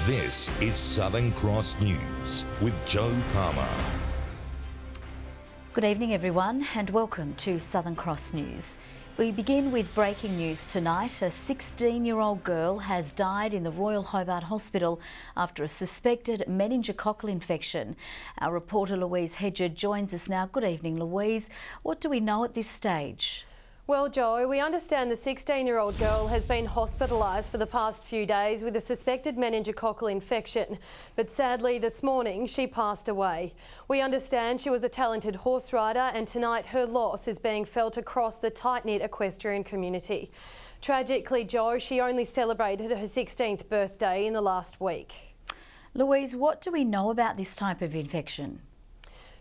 This is Southern Cross News with Joe Palmer. Good evening everyone and welcome to Southern Cross News. We begin with breaking news tonight. A 16-year-old girl has died in the Royal Hobart Hospital after a suspected meningococcal infection. Our reporter Louise Hedger joins us now. Good evening, Louise. What do we know at this stage? Well, Joe, we understand the 16-year-old girl has been hospitalised for the past few days with a suspected meningococcal infection, but sadly this morning she passed away. We understand she was a talented horse rider and tonight her loss is being felt across the tight-knit equestrian community. Tragically, Joe, she only celebrated her 16th birthday in the last week. Louise, what do we know about this type of infection?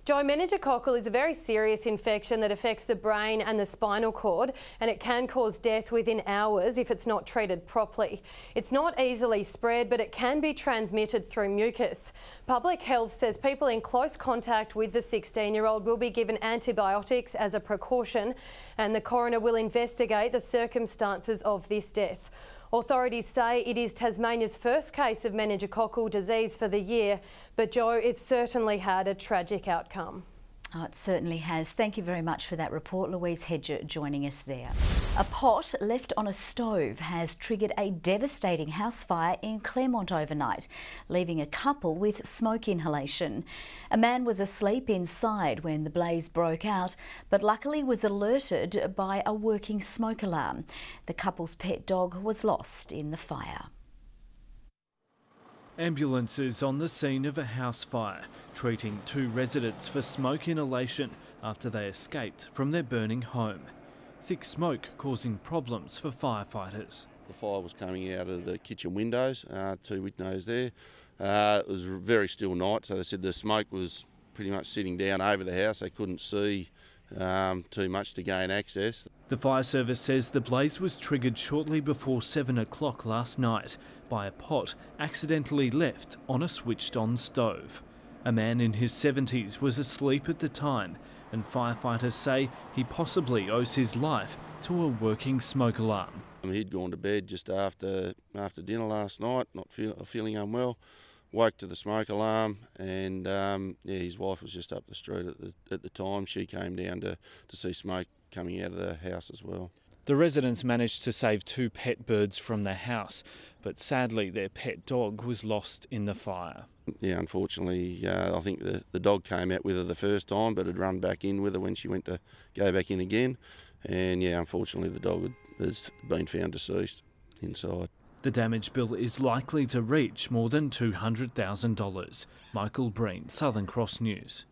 Joe, meningococcal is a very serious infection that affects the brain and the spinal cord, and it can cause death within hours if it's not treated properly. It's not easily spread, but it can be transmitted through mucus. Public Health says people in close contact with the 16-year-old will be given antibiotics as a precaution, and the coroner will investigate the circumstances of this death. Authorities say it is Tasmania's first case of meningococcal disease for the year, but Joe, it certainly had a tragic outcome. Oh, it certainly has. Thank you very much for that report. Louise Hedger joining us there. A pot left on a stove has triggered a devastating house fire in Claremont overnight, leaving a couple with smoke inhalation. A man was asleep inside when the blaze broke out, but luckily was alerted by a working smoke alarm. The couple's pet dog was lost in the fire. Ambulances on the scene of a house fire, treating two residents for smoke inhalation after they escaped from their burning home. Thick smoke causing problems for firefighters. The fire was coming out of the kitchen windows, two windows there. It was a very still night, so they said the smoke was pretty much sitting down over the house. They couldn't see too much to gain access. The fire service says the blaze was triggered shortly before 7 o'clock last night by a pot accidentally left on a switched-on stove. A man in his 70s was asleep at the time, and firefighters say he possibly owes his life to a working smoke alarm. He'd gone to bed just after dinner last night, not feeling unwell. Woke to the smoke alarm, and his wife was just up the street at the time. She came down to see smoke coming out of the house as well. The residents managed to save two pet birds from their house, but sadly their pet dog was lost in the fire. Yeah, unfortunately, I think the dog came out with her the first time, but had run back in with her when she went to go back in again. And yeah, unfortunately the dog has been found deceased inside. The damage bill is likely to reach more than $200,000. Michael Breen, Southern Cross News.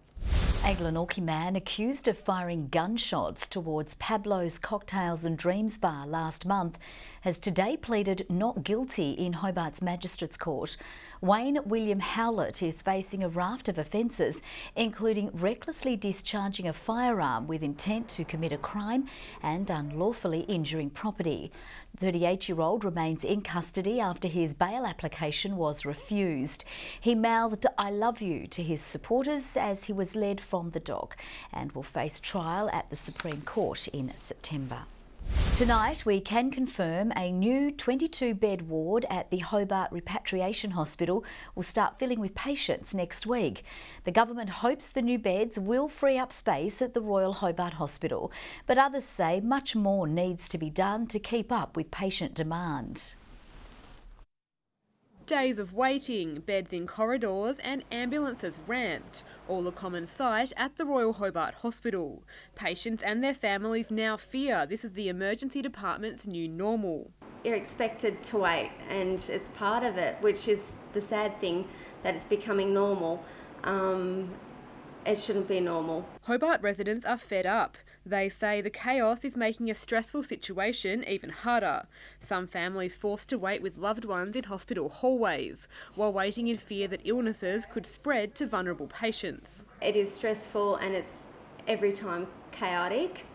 A Glenorchy man accused of firing gunshots towards Pablo's Cocktails and Dreams bar last month has today pleaded not guilty in Hobart's Magistrates Court. Wayne William Hallett is facing a raft of offences, including recklessly discharging a firearm with intent to commit a crime and unlawfully injuring property. The 38-year-old remains in custody after his bail application was refused. He mouthed "I love you" to his supporters as he was led from the dock and will face trial at the Supreme Court in September. Tonight we can confirm a new 22-bed ward at the Hobart Repatriation Hospital will start filling with patients next week. The government hopes the new beds will free up space at the Royal Hobart Hospital, but others say much more needs to be done to keep up with patient demand. Days of waiting, beds in corridors and ambulances ramped, all a common sight at the Royal Hobart Hospital. Patients and their families now fear this is the emergency department's new normal. You're expected to wait, and it's part of it, which is the sad thing, that it's becoming normal. It shouldn't be normal. Hobart residents are fed up. They say the chaos is making a stressful situation even harder. Some families forced to wait with loved ones in hospital hallways, while waiting in fear that illnesses could spread to vulnerable patients. It is stressful and it's every time chaotic.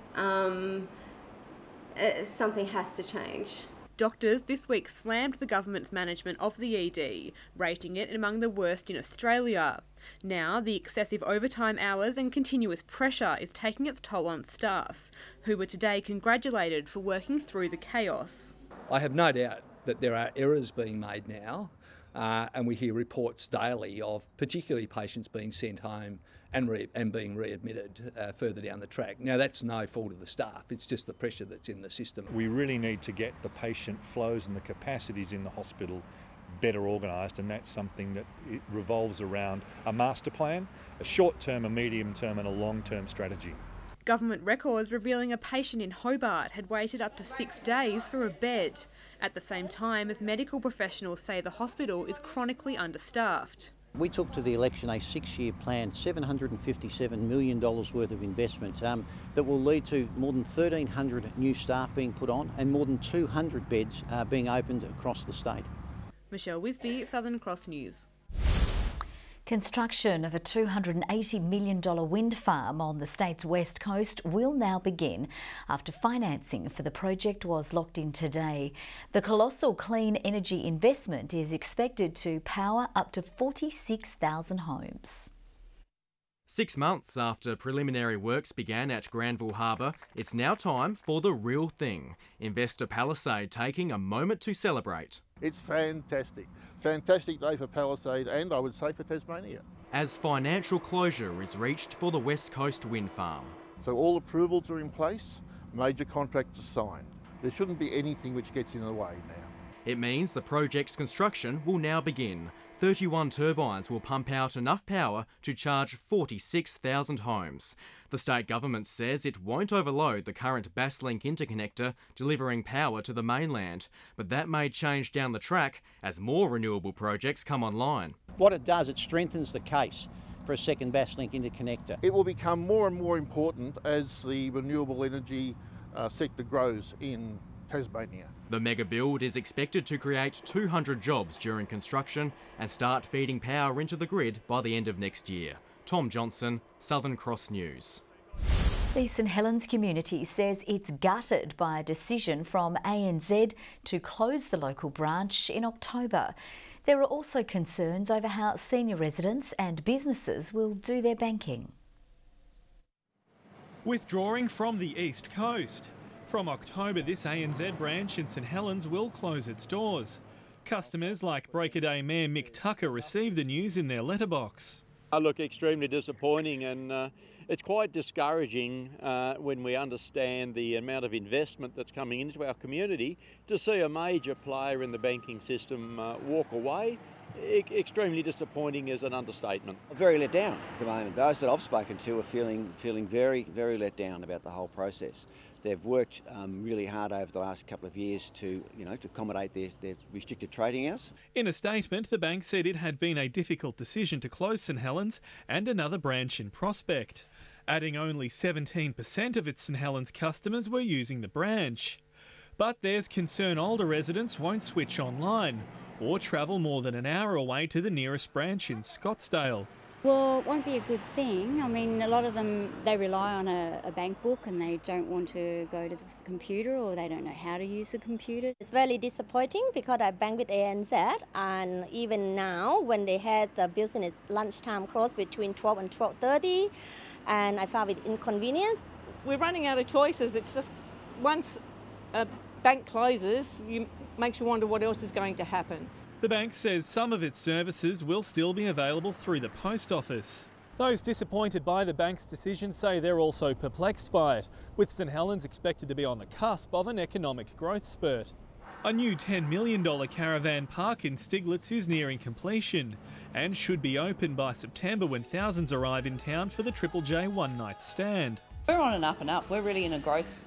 Something has to change. Doctors this week slammed the government's management of the ED, rating it among the worst in Australia. Now, the excessive overtime hours and continuous pressure is taking its toll on staff, who were today congratulated for working through the chaos. I have no doubt that there are errors being made now, and we hear reports daily of particularly patients being sent home and being readmitted further down the track. Now, that's no fault of the staff, it's just the pressure that's in the system. We really need to get the patient flows and the capacities in the hospital better organised, and that's something that it revolves around a master plan, a short-term, a medium-term and a long-term strategy. Government records revealing a patient in Hobart had waited up to 6 days for a bed, at the same time as medical professionals say the hospital is chronically understaffed. We took to the election a 6-year plan, $757 million worth of investment that will lead to more than 1,300 new staff being put on and more than 200 beds being opened across the state. Michelle Wisby, Southern Cross News. Construction of a $280 million wind farm on the state's west coast will now begin after financing for the project was locked in today. The colossal clean energy investment is expected to power up to 46,000 homes. 6 months after preliminary works began at Granville Harbour, it's now time for the real thing. Investor Palisade taking a moment to celebrate. It's fantastic. Fantastic day for Palisade and I would say for Tasmania. As financial closure is reached for the West Coast wind farm. So all approvals are in place, major contractors signed. There shouldn't be anything which gets in the way now. It means the project's construction will now begin. 31 turbines will pump out enough power to charge 46,000 homes. The state government says it won't overload the current Basslink interconnector delivering power to the mainland, but that may change down the track as more renewable projects come online. What it does, it strengthens the case for a second Basslink interconnector. It will become more and more important as the renewable energy sector grows in Tasmania. The mega build is expected to create 200 jobs during construction and start feeding power into the grid by the end of next year. Tom Johnson, Southern Cross News. The St Helens community says it's gutted by a decision from ANZ to close the local branch in October. There are also concerns over how senior residents and businesses will do their banking. Withdrawing from the East Coast. From October, this ANZ branch in St Helens will close its doors. Customers like Breakaday Mayor Mick Tucker received the news in their letterbox. I look extremely disappointing, and it's quite discouraging when we understand the amount of investment that's coming into our community to see a major player in the banking system walk away. Extremely disappointing is an understatement. Very let down at the moment. Those that I've spoken to are feeling very, very let down about the whole process. They've worked really hard over the last couple of years to accommodate their restricted trading hours. In a statement, the bank said it had been a difficult decision to close St Helens and another branch in Prospect, adding only 17% of its St Helens customers were using the branch. But there's concern older residents won't switch online or travel more than an hour away to the nearest branch in Scottsdale. Well, it won't be a good thing. I mean, a lot of them, they rely on a bank book and they don't want to go to the computer or they don't know how to use the computer. It's very disappointing because I bank with ANZ, and even now when they had the business lunchtime close between 12 and 12:30, and I found it inconvenience. We're running out of choices. It's just once a bank closes, makes you wonder what else is going to happen. The bank says some of its services will still be available through the post office. Those disappointed by the bank's decision say they're also perplexed by it, with St Helens expected to be on the cusp of an economic growth spurt. A new $10 million caravan park in Stiglitz is nearing completion and should be open by September when thousands arrive in town for the Triple J one-night stand. We're on an up and up. We're really in a growth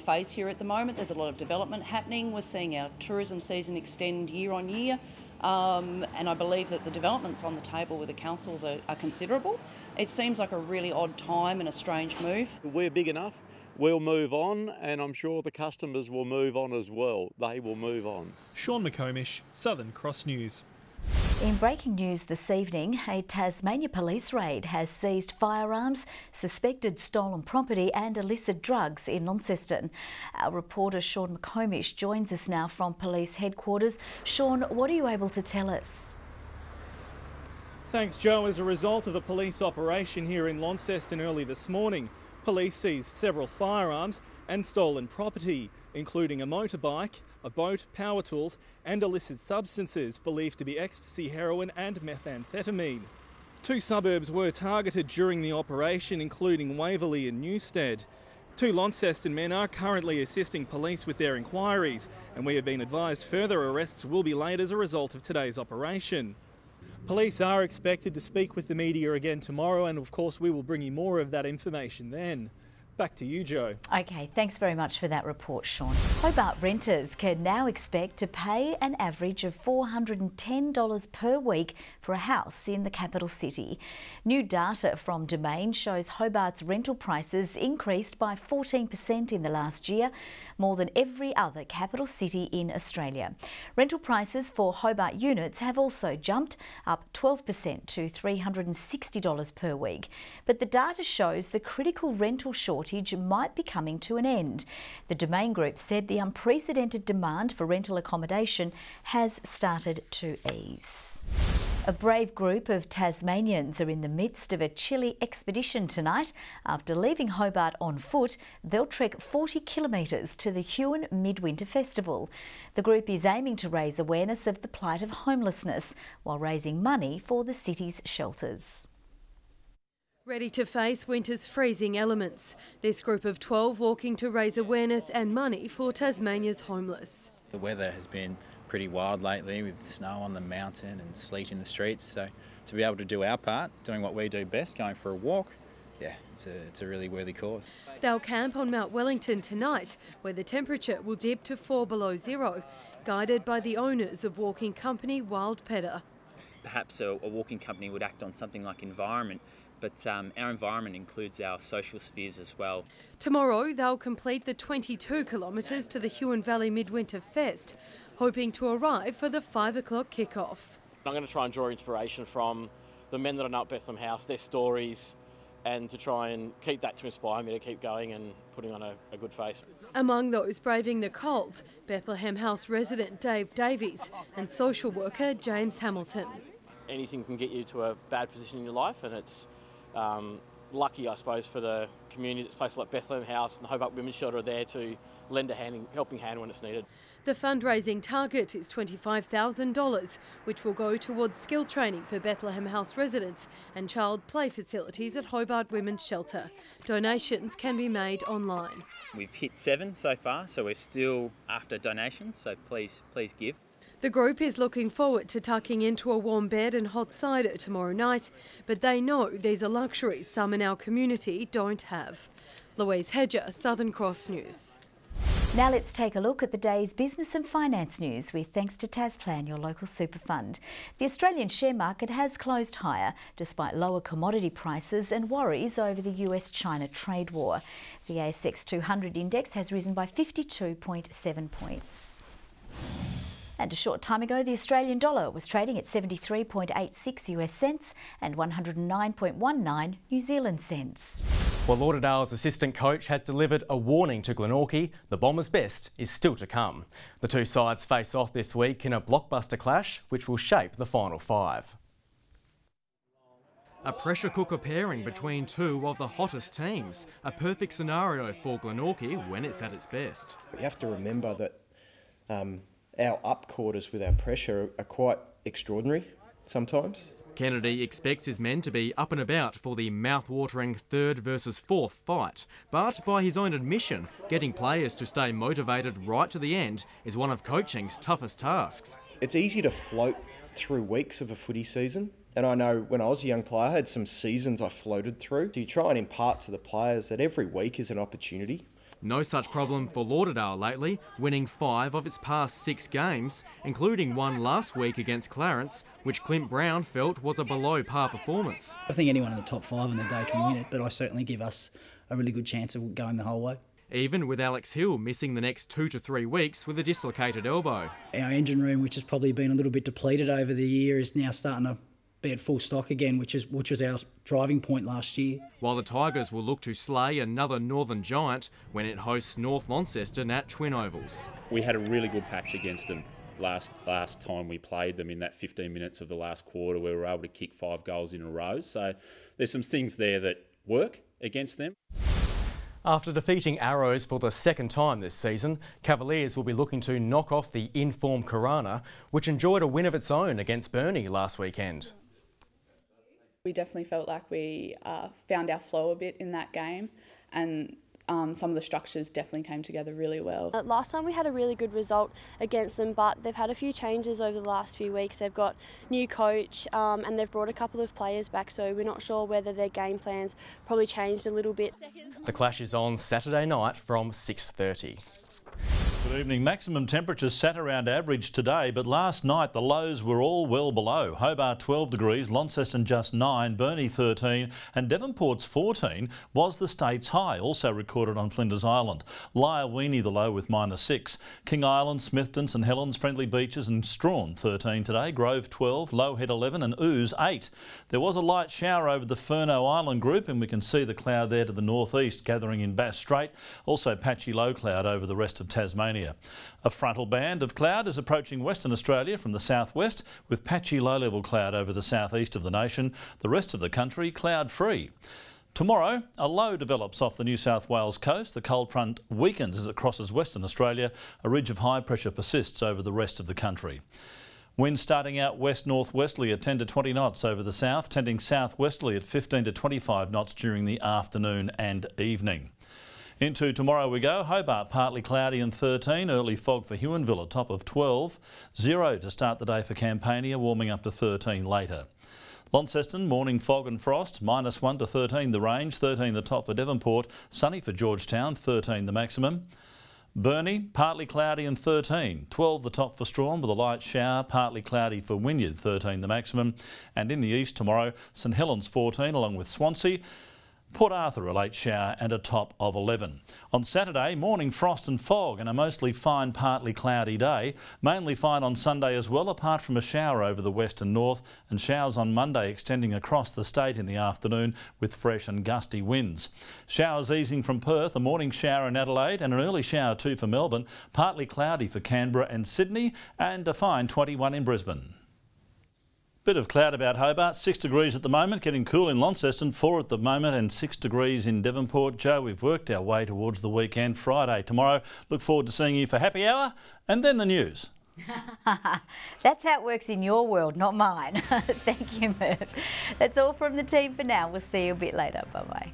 phase here at the moment. There's a lot of development happening. We're seeing our tourism season extend year on year. And I believe that the developments on the table with the councils are considerable. It seems like a really odd time and a strange move. We're big enough, we'll move on, and I'm sure the customers will move on as well. They will move on. Sean McComish, Southern Cross News. In breaking news this evening, a Tasmania police raid has seized firearms, suspected stolen property and illicit drugs in Launceston. Our reporter Sean McComish joins us now from police headquarters. Sean, what are you able to tell us? Thanks, Joe. As a result of a police operation here in Launceston early this morning, Police seized several firearms and stolen property, including a motorbike, a boat, power tools and illicit substances believed to be ecstasy, heroin and methamphetamine. 2 suburbs were targeted during the operation, including Waverley and Newstead. 2 Launceston men are currently assisting police with their inquiries, and we have been advised further arrests will be laid as a result of today's operation. Police are expected to speak with the media again tomorrow, and of course we will bring you more of that information then. Back to you, Jo. OK, thanks very much for that report, Sean. Hobart renters can now expect to pay an average of $410 per week for a house in the capital city. New data from Domain shows Hobart's rental prices increased by 14% in the last year, more than every other capital city in Australia. Rental prices for Hobart units have also jumped, up 12% to $360 per week. But the data shows the critical rental shortage might be coming to an end. The Domain Group said the unprecedented demand for rental accommodation has started to ease. A brave group of Tasmanians are in the midst of a Chilli Expedition tonight. After leaving Hobart on foot, they'll trek 40 kilometres to the Huon Midwinter Festival. The group is aiming to raise awareness of the plight of homelessness while raising money for the city's shelters. Ready to face winter's freezing elements. This group of 12 walking to raise awareness and money for Tasmania's homeless. The weather has been pretty wild lately with snow on the mountain and sleet in the streets, so to be able to do our part, doing what we do best, going for a walk, yeah, it's a really worthy cause. They'll camp on Mount Wellington tonight, where the temperature will dip to 4 below zero, guided by the owners of walking company Wild Petter. Perhaps a walking company would act on something like environment, but our environment includes our social spheres as well. Tomorrow they'll complete the 22 kilometres to the Huon Valley Midwinter Fest, hoping to arrive for the 5 o'clock kick-off. I'm going to try and draw inspiration from the men that are now at Bethlehem House, their stories, and to try and keep that to inspire me to keep going and putting on a good face. Among those braving the cold, Bethlehem House resident Dave Davies and social worker James Hamilton. Anything can get you to a bad position in your life, and it's lucky, I suppose, for the community that's places like Bethlehem House and Hobart Women's Shelter are there to lend a helping hand when it's needed. The fundraising target is $25,000, which will go towards skill training for Bethlehem House residents and child play facilities at Hobart Women's Shelter. Donations can be made online. We've hit 7 so far, so we're still after donations, so please give. The group is looking forward to tucking into a warm bed and hot cider tomorrow night, but they know these are luxuries some in our community don't have. Louise Hedger, Southern Cross News. Now let's take a look at the day's business and finance news with thanks to Tasplan, your local super fund. The Australian share market has closed higher despite lower commodity prices and worries over the US-China trade war. The ASX 200 index has risen by 52.7 points. And a short time ago, the Australian dollar was trading at 73.86 US cents and 109.19 New Zealand cents. Well, Lauderdale's assistant coach has delivered a warning to Glenorchy. The Bombers' best is still to come. The two sides face off this week in a blockbuster clash, which will shape the final 5. A pressure cooker pairing between two of the hottest teams. A perfect scenario for Glenorchy when it's at its best. You have to remember that our up quarters with our pressure are quite extraordinary sometimes. Kennedy expects his men to be up and about for the mouth-watering 3rd versus 4th fight. But by his own admission, getting players to stay motivated right to the end is one of coaching's toughest tasks. It's easy to float through weeks of a footy season. And I know when I was a young player, I had some seasons I floated through. So you try and impart to the players that every week is an opportunity. No such problem for Lauderdale lately, winning 5 of its past 6 games, including one last week against Clarence, which Clint Brown felt was a below-par performance. I think anyone in the top 5 on the day can win it, but I certainly give us a really good chance of going the whole way. Even with Alex Hill missing the next 2 to 3 weeks with a dislocated elbow. Our engine room, which has probably been a little bit depleted over the year, is now starting to be at full stock again, which was our driving point last year. While the Tigers will look to slay another northern giant when it hosts North Launceston at Twin Ovals. We had a really good patch against them last time we played them in that 15 minutes of the last quarter where we were able to kick 5 goals in a row. So there's some things there that work against them. After defeating Arrows for the second time this season, Cavaliers will be looking to knock off the in-form Corona, which enjoyed a win of its own against Burnie last weekend. We definitely felt like we found our flow a bit in that game, and some of the structures definitely came together really well. Last time we had a really good result against them, but they've had a few changes over the last few weeks. They've got new coach and they've brought a couple of players back, so we're not sure whether their game plans probably changed a little bit. The clash is on Saturday night from 6:30. Good evening. Maximum temperatures sat around average today, but last night the lows were all well below. Hobart 12 degrees, Launceston just 9, Burnie 13 and Devonport's 14 was the state's high, also recorded on Flinders Island. Lyawini the low with -6. King Island, Smithton, St Helens, Friendly Beaches and Strawn 13 today, Grove 12, Lowhead 11 and Ooze 8. There was a light shower over the Furneaux Island group and we can see the cloud there to the northeast gathering in Bass Strait. Also patchy low cloud over the rest of Tasmania. A frontal band of cloud is approaching Western Australia from the southwest with patchy low-level cloud over the southeast of the nation. The rest of the country cloud-free. Tomorrow, a low develops off the New South Wales coast. The cold front weakens as it crosses Western Australia. A ridge of high pressure persists over the rest of the country. Winds starting out west-northwesterly at 10 to 20 knots over the south, tending southwesterly at 15 to 25 knots during the afternoon and evening. Into tomorrow we go. Hobart partly cloudy and 13. Early fog for Huonville, a top of 12. 0 to start the day for Campania, warming up to 13 later. Launceston, morning fog and frost, -1 to 13 the range, 13 the top for Devonport. Sunny for Georgetown, 13 the maximum. Burnie, partly cloudy and 13. 12 the top for Strawn with a light shower, partly cloudy for Wynyard, 13 the maximum. And in the east tomorrow, St Helens 14 along with Swansea. Port Arthur a late shower and a top of 11. On Saturday, morning frost and fog and a mostly fine partly cloudy day. Mainly fine on Sunday as well, apart from a shower over the west and north, and showers on Monday extending across the state in the afternoon with fresh and gusty winds. Showers easing from Perth, a morning shower in Adelaide and an early shower too for Melbourne. Partly cloudy for Canberra and Sydney and a fine 21 in Brisbane. Bit of cloud about Hobart, 6 degrees at the moment, getting cool in Launceston, 4 at the moment and 6 degrees in Devonport. Joe, we've worked our way towards the weekend. Friday tomorrow. Look forward to seeing you for happy hour and then the news. That's how it works in your world, not mine. Thank you, Merv. That's all from the team for now. We'll see you a bit later. Bye-bye.